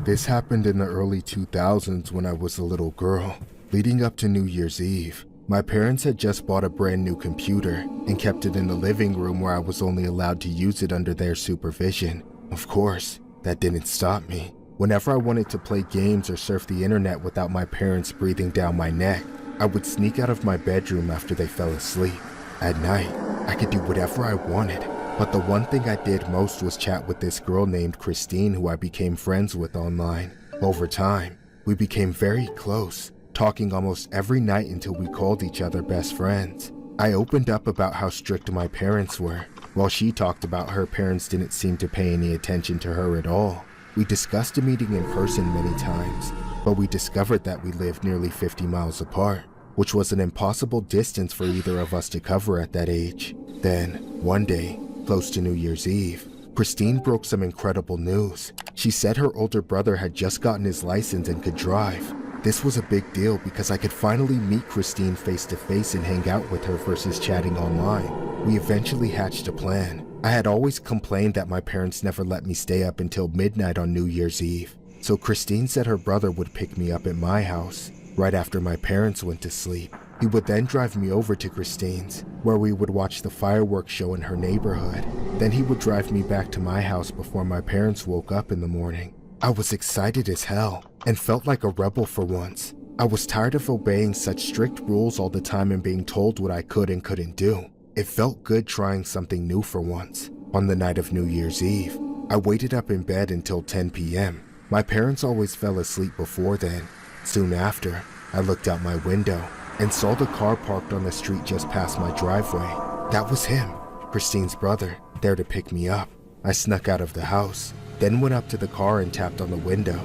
This happened in the early 2000s when I was a little girl. Leading up to New Year's Eve, my parents had just bought a brand new computer and kept it in the living room where I was only allowed to use it under their supervision. Of course, that didn't stop me. Whenever I wanted to play games or surf the internet without my parents breathing down my neck, I would sneak out of my bedroom after they fell asleep. At night, I could do whatever I wanted, but the one thing I did most was chat with this girl named Christine who I became friends with online. Over time, we became very close, talking almost every night until we called each other best friends. I opened up about how strict my parents were, while she talked about her parents didn't seem to pay any attention to her at all. We discussed a meeting in person many times, but we discovered that we lived nearly 50 miles apart, which was an impossible distance for either of us to cover at that age. Then, one day, close to New Year's Eve, Christine broke some incredible news. She said her older brother had just gotten his license and could drive. This was a big deal because I could finally meet Christine face to face and hang out with her versus chatting online. We eventually hatched a plan. I had always complained that my parents never let me stay up until midnight on New Year's Eve, so Christine said her brother would pick me up at my house right after my parents went to sleep. He would then drive me over to Christine's, where we would watch the fireworks show in her neighborhood. Then he would drive me back to my house before my parents woke up in the morning. I was excited as hell and felt like a rebel for once. I was tired of obeying such strict rules all the time and being told what I could and couldn't do. It felt good trying something new for once. On the night of New Year's Eve, I waited up in bed until 10 p.m. My parents always fell asleep before then. Soon after, I looked out my window and saw the car parked on the street just past my driveway. That was him, Christine's brother, there to pick me up. I snuck out of the house, then went up to the car and tapped on the window.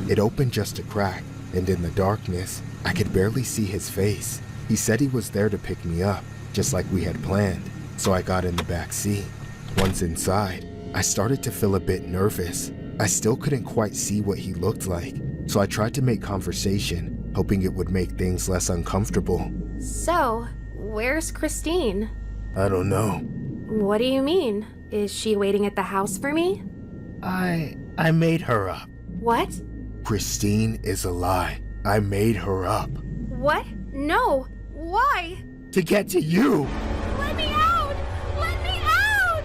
It opened just a crack, and in the darkness, I could barely see his face. He said he was there to pick me up, just like we had planned, so I got in the back seat. Once inside, I started to feel a bit nervous. I still couldn't quite see what he looked like, so I tried to make conversation, hoping it would make things less uncomfortable. So, where's Christine? I don't know. What do you mean? Is she waiting at the house for me? I made her up. What? Christine is a lie. I made her up. What? No. Why? To get to you! Let me out! Let me out!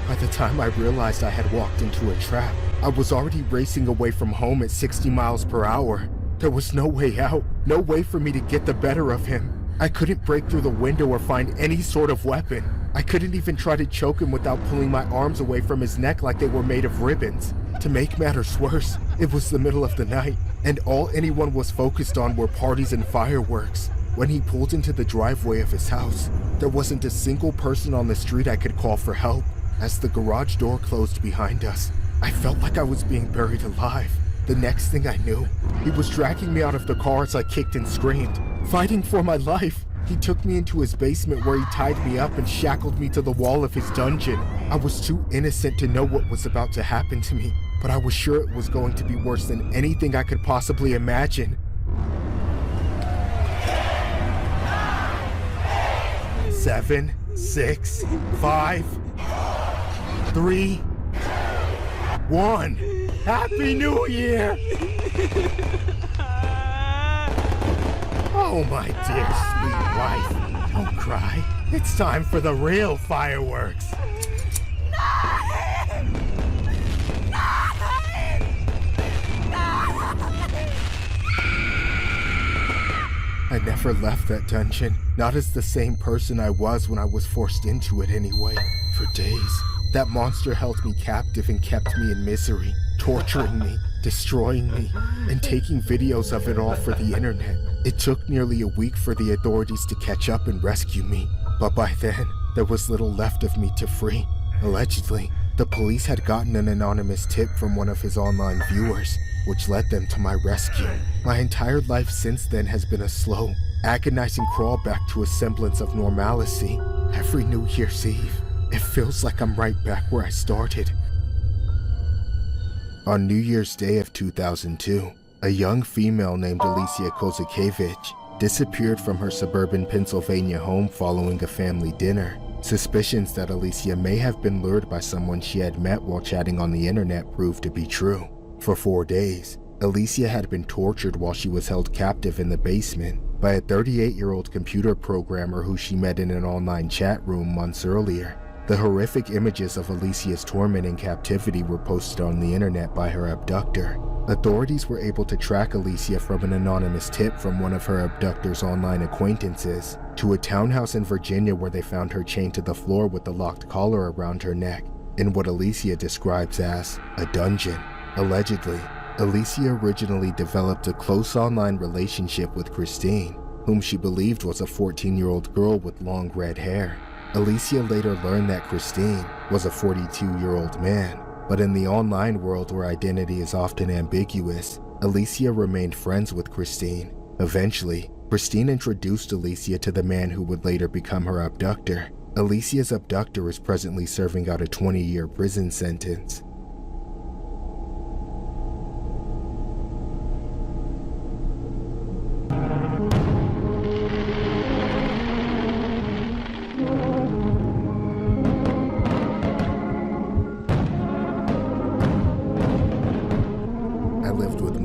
By the time I realized I had walked into a trap, I was already racing away from home at 60 miles per hour. There was no way out, no way for me to get the better of him. I couldn't break through the window or find any sort of weapon. I couldn't even try to choke him without pulling my arms away from his neck like they were made of ribbons. To make matters worse, it was the middle of the night, and all anyone was focused on were parties and fireworks. When he pulled into the driveway of his house, there wasn't a single person on the street I could call for help. As the garage door closed behind us, I felt like I was being buried alive. The next thing I knew, he was dragging me out of the car as I kicked and screamed, fighting for my life. He took me into his basement where he tied me up and shackled me to the wall of his dungeon. I was too innocent to know what was about to happen to me, but I was sure it was going to be worse than anything I could possibly imagine. 7, 6, 5, 3, 1. Happy New Year! Oh, my dear sweet wife, don't cry. It's time for the real fireworks. I never left that dungeon, not as the same person I was when I was forced into it anyway. For days, that monster held me captive and kept me in misery, torturing me, destroying me, and taking videos of it all for the internet. It took nearly a week for the authorities to catch up and rescue me, but by then, there was little left of me to free. Allegedly, the police had gotten an anonymous tip from one of his online viewers, which led them to my rescue. My entire life since then has been a slow, agonizing crawl back to a semblance of normalcy. Every New Year's Eve, it feels like I'm right back where I started. On New Year's Day of 2002, a young female named Alicia Kozakevich disappeared from her suburban Pennsylvania home following a family dinner. Suspicions that Alicia may have been lured by someone she had met while chatting on the internet proved to be true. For 4 days, Alicia had been tortured while she was held captive in the basement by a 38-year-old computer programmer who she met in an online chat room months earlier. The horrific images of Alicia's torment in captivity were posted on the internet by her abductor. Authorities were able to track Alicia from an anonymous tip from one of her abductor's online acquaintances to a townhouse in Virginia where they found her chained to the floor with a locked collar around her neck in what Alicia describes as a dungeon. Allegedly, Alicia originally developed a close online relationship with Christine, whom she believed was a 14-year-old girl with long red hair. Alicia later learned that Christine was a 42-year-old man, but in the online world where identity is often ambiguous, Alicia remained friends with Christine. Eventually, Christine introduced Alicia to the man who would later become her abductor. Alicia's abductor is presently serving out a 20-year prison sentence.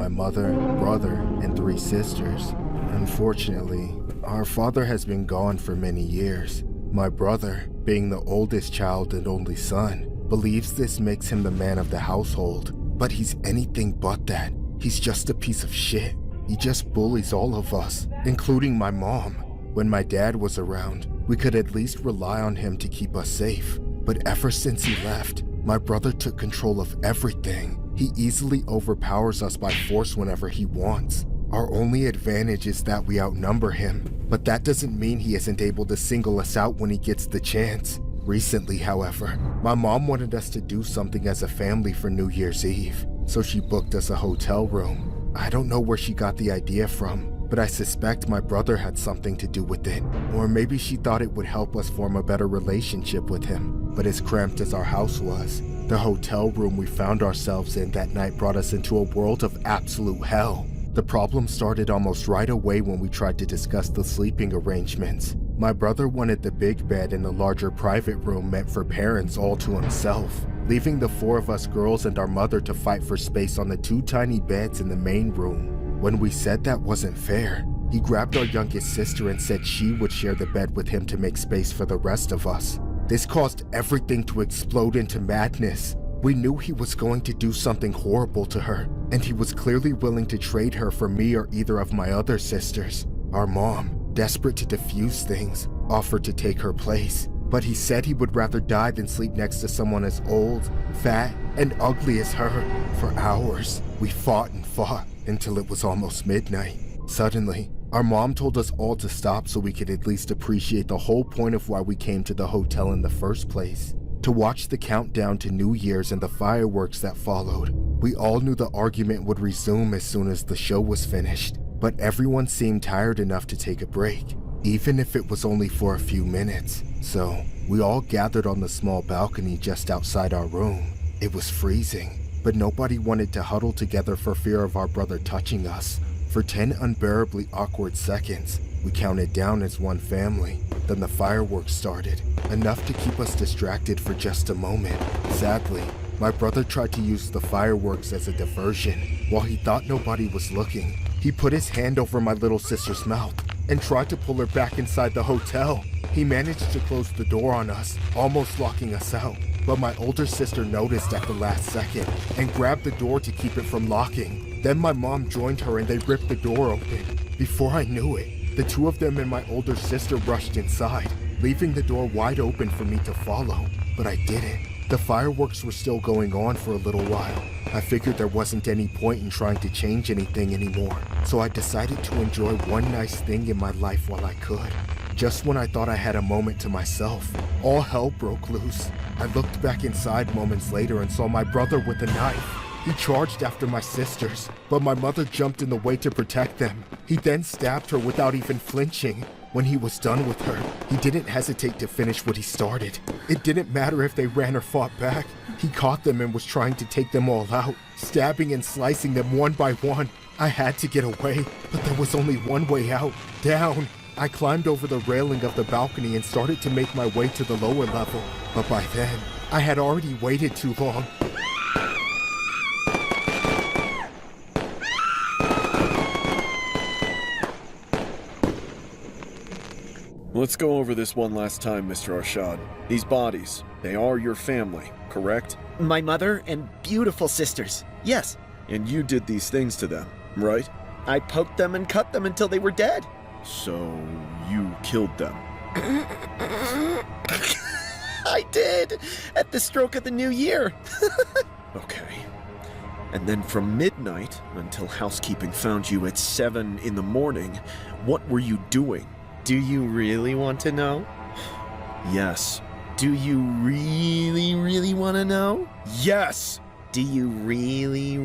Mother, brother, and 3 sisters. Unfortunately, our father has been gone for many years. My brother, being the oldest child and only son, believes this makes him the man of the household, but he's anything but that. He's just a piece of shit. He just bullies all of us, including my mom. When my dad was around, we could at least rely on him to keep us safe, but ever since he left, my brother took control of everything. He easily overpowers us by force whenever he wants. Our only advantage is that we outnumber him, but that doesn't mean he isn't able to single us out when he gets the chance. Recently, however, my mom wanted us to do something as a family for New Year's Eve, so she booked us a hotel room. I don't know where she got the idea from, but I suspect my brother had something to do with it. Or maybe she thought it would help us form a better relationship with him. But as cramped as our house was, the hotel room we found ourselves in that night brought us into a world of absolute hell. The problem started almost right away when we tried to discuss the sleeping arrangements. My brother wanted the big bed in the larger private room meant for parents all to himself, leaving the 4 of us girls and our mother to fight for space on the 2 tiny beds in the main room. When we said that wasn't fair, he grabbed our youngest sister and said she would share the bed with him to make space for the rest of us. This caused everything to explode into madness. We knew he was going to do something horrible to her, and he was clearly willing to trade her for me or either of my other sisters. Our mom, desperate to defuse things, offered to take her place, but he said he would rather die than sleep next to someone as old, fat, and ugly as her. For hours, we fought and fought until it was almost midnight. Suddenly, our mom told us all to stop so we could at least appreciate the whole point of why we came to the hotel in the first place. To watch the countdown to New Year's and the fireworks that followed. We all knew the argument would resume as soon as the show was finished, but everyone seemed tired enough to take a break, even if it was only for a few minutes. So, we all gathered on the small balcony just outside our room. It was freezing, but nobody wanted to huddle together for fear of our brother touching us. For 10 unbearably awkward seconds, we counted down as one family. Then the fireworks started, enough to keep us distracted for just a moment. Sadly, my brother tried to use the fireworks as a diversion. While he thought nobody was looking, he put his hand over my little sister's mouth and tried to pull her back inside the hotel. He managed to close the door on us, almost locking us out. But my older sister noticed at the last second and grabbed the door to keep it from locking. Then my mom joined her and they ripped the door open. Before I knew it, the 2 of them and my older sister rushed inside, leaving the door wide open for me to follow. But I didn't. The fireworks were still going on for a little while. I figured there wasn't any point in trying to change anything anymore, so I decided to enjoy one nice thing in my life while I could. Just when I thought I had a moment to myself, all hell broke loose. I looked back inside moments later and saw my brother with a knife. He charged after my sisters, but my mother jumped in the way to protect them. He then stabbed her without even flinching. When he was done with her, he didn't hesitate to finish what he started. It didn't matter if they ran or fought back. He caught them and was trying to take them all out, stabbing and slicing them one by one. I had to get away, but there was only one way out, down. I climbed over the railing of the balcony and started to make my way to the lower level. But by then, I had already waited too long. Let's go over this one last time, Mr. Arshad. These bodies, they are your family, correct? My mother and beautiful sisters. Yes. And you did these things to them, right? I poked them and cut them until they were dead. So, you killed them. I did! At the stroke of the new year. Okay. And then from midnight until housekeeping found you at 7 in the morning, what were you doing? Do you really want to know? Yes. Do you really want to know? Yes! Do you really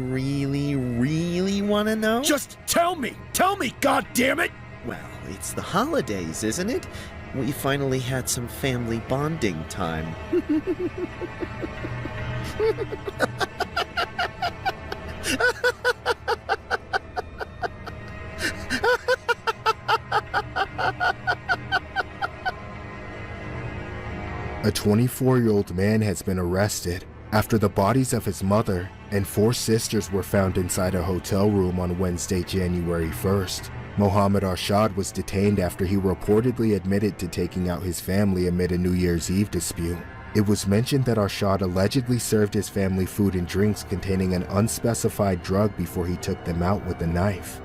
want to know? Just tell me! Tell me, goddammit! Well, it's the holidays, isn't it? We finally had some family bonding time. A 24-year-old man has been arrested after the bodies of his mother and 4 sisters were found inside a hotel room on Wednesday, January 1st. Mohammed Arshad was detained after he reportedly admitted to taking out his family amid a New Year's Eve dispute. It was mentioned that Arshad allegedly served his family food and drinks containing an unspecified drug before he took them out with a knife.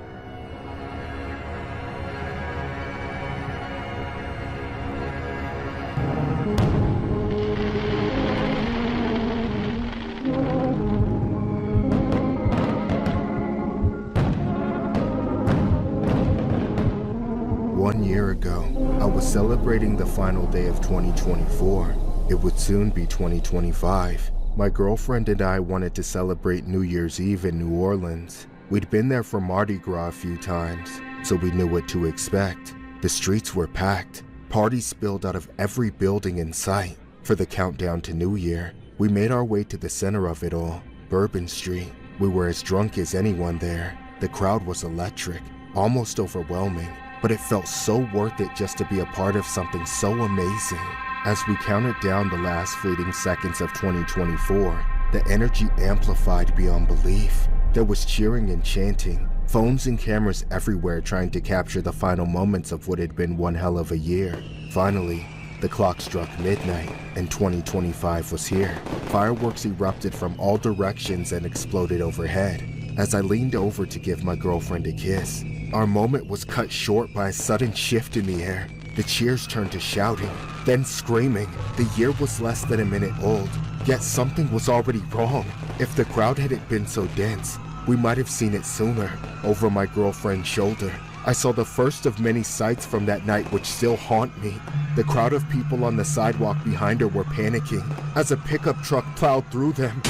One year ago, I was celebrating the final day of 2024. It would soon be 2025. My girlfriend and I wanted to celebrate New Year's Eve in New Orleans. We'd been there for Mardi Gras a few times, so we knew what to expect. The streets were packed. Parties spilled out of every building in sight. For the countdown to New Year, we made our way to the center of it all, Bourbon Street. We were as drunk as anyone there. The crowd was electric, almost overwhelming, but it felt so worth it just to be a part of something so amazing. As we counted down the last fleeting seconds of 2024, the energy amplified beyond belief. There was cheering and chanting, phones and cameras everywhere trying to capture the final moments of what had been one hell of a year. Finally, the clock struck midnight, and 2025 was here. Fireworks erupted from all directions and exploded overhead. As I leaned over to give my girlfriend a kiss, our moment was cut short by a sudden shift in the air. The cheers turned to shouting, then screaming. The year was less than a minute old, yet something was already wrong. If the crowd hadn't been so dense, we might have seen it sooner. Over my girlfriend's shoulder, I saw the first of many sights from that night which still haunt me. The crowd of people on the sidewalk behind her were panicking as a pickup truck plowed through them.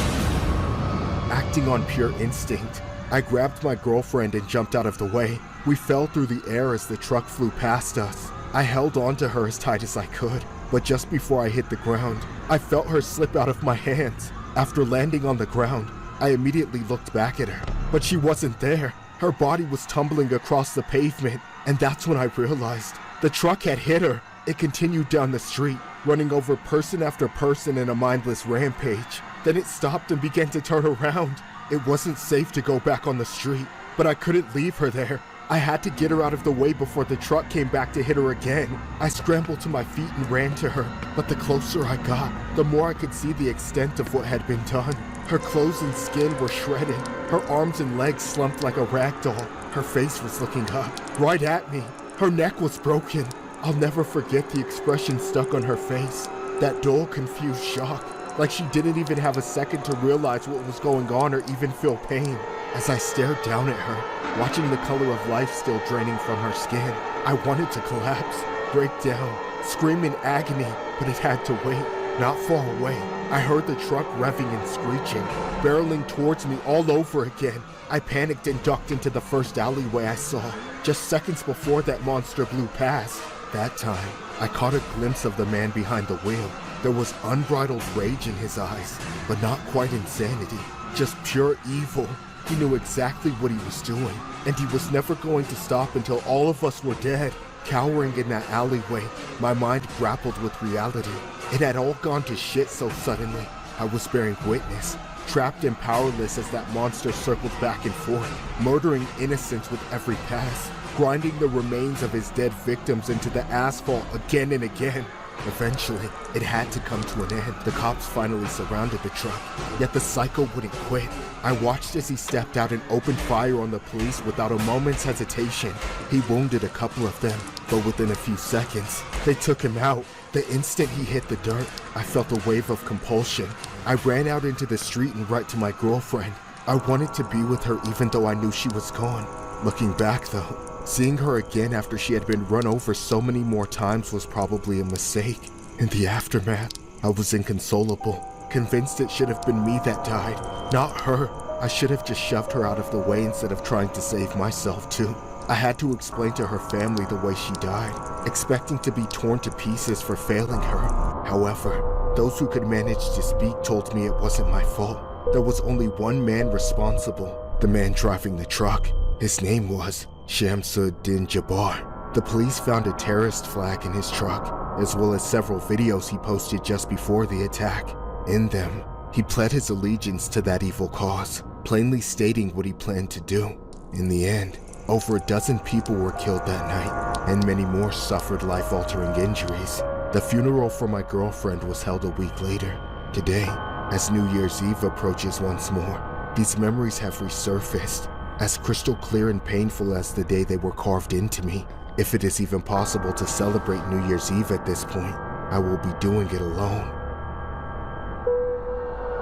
Acting on pure instinct, I grabbed my girlfriend and jumped out of the way. We fell through the air as the truck flew past us. I held on to her as tight as I could, but just before I hit the ground, I felt her slip out of my hands. After landing on the ground, I immediately looked back at her, but she wasn't there. Her body was tumbling across the pavement, and that's when I realized the truck had hit her. It continued down the street, running over person after person in a mindless rampage. Then it stopped and began to turn around. It wasn't safe to go back on the street, but I couldn't leave her there. I had to get her out of the way before the truck came back to hit her again. I scrambled to my feet and ran to her, but the closer I got, the more I could see the extent of what had been done. Her clothes and skin were shredded. Her arms and legs slumped like a rag doll. Her face was looking up, right at me. Her neck was broken. I'll never forget the expression stuck on her face. That dull, confused shock, like she didn't even have a second to realize what was going on or even feel pain. As I stared down at her, watching the color of life still draining from her skin, I wanted to collapse, break down, scream in agony, but it had to wait. Not far away, I heard the truck revving and screeching, barreling towards me all over again. I panicked and ducked into the first alleyway I saw, just seconds before that monster blew past. That time, I caught a glimpse of the man behind the wheel. There was unbridled rage in his eyes, but not quite insanity, just pure evil. He knew exactly what he was doing, and he was never going to stop until all of us were dead. Cowering in that alleyway, my mind grappled with reality. It had all gone to shit so suddenly. I was bearing witness, trapped and powerless as that monster circled back and forth, murdering innocents with every pass, grinding the remains of his dead victims into the asphalt again and again. Eventually, it had to come to an end. The cops finally surrounded the truck, yet the psycho wouldn't quit. I watched as he stepped out and opened fire on the police without a moment's hesitation. He wounded a couple of them, but within a few seconds, they took him out. The instant he hit the dirt, I felt a wave of compulsion. I ran out into the street and right to my girlfriend. I wanted to be with her even though I knew she was gone. Looking back though, seeing her again after she had been run over so many more times was probably a mistake. In the aftermath, I was inconsolable, convinced it should have been me that died, not her. I should have just shoved her out of the way instead of trying to save myself too. I had to explain to her family the way she died, expecting to be torn to pieces for failing her. However, those who could manage to speak told me it wasn't my fault. There was only one man responsible, the man driving the truck. His name was Shamsuddin Jabbar. The police found a terrorist flag in his truck, as well as several videos he posted just before the attack. In them, he pled his allegiance to that evil cause, plainly stating what he planned to do. In the end, over a dozen people were killed that night, and many more suffered life-altering injuries. The funeral for my girlfriend was held a week later. Today, as New Year's Eve approaches once more, these memories have resurfaced, as crystal clear and painful as the day they were carved into me. If it is even possible to celebrate New Year's Eve at this point, I will be doing it alone.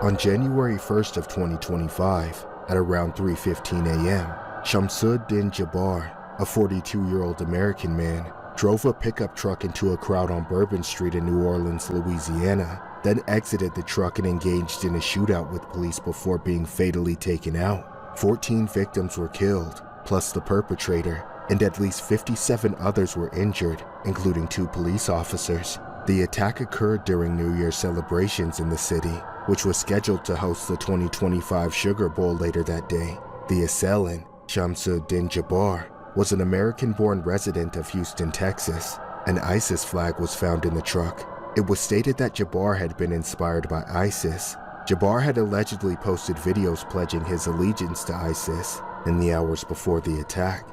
On January 1st of 2025, at around 3:15 a.m., Shamsuddin Jabbar, a 42-year-old American man, drove a pickup truck into a crowd on Bourbon Street in New Orleans, Louisiana, then exited the truck and engaged in a shootout with police before being fatally taken out. 14 victims were killed, plus the perpetrator, and at least 57 others were injured, including 2 police officers. The attack occurred during New Year's celebrations in the city, which was scheduled to host the 2025 Sugar Bowl later that day. The assailant, Shamsuddin Jabbar, was an American-born resident of Houston, Texas. An ISIS flag was found in the truck. It was stated that Jabbar had been inspired by ISIS. Jabbar had allegedly posted videos pledging his allegiance to ISIS in the hours before the attack.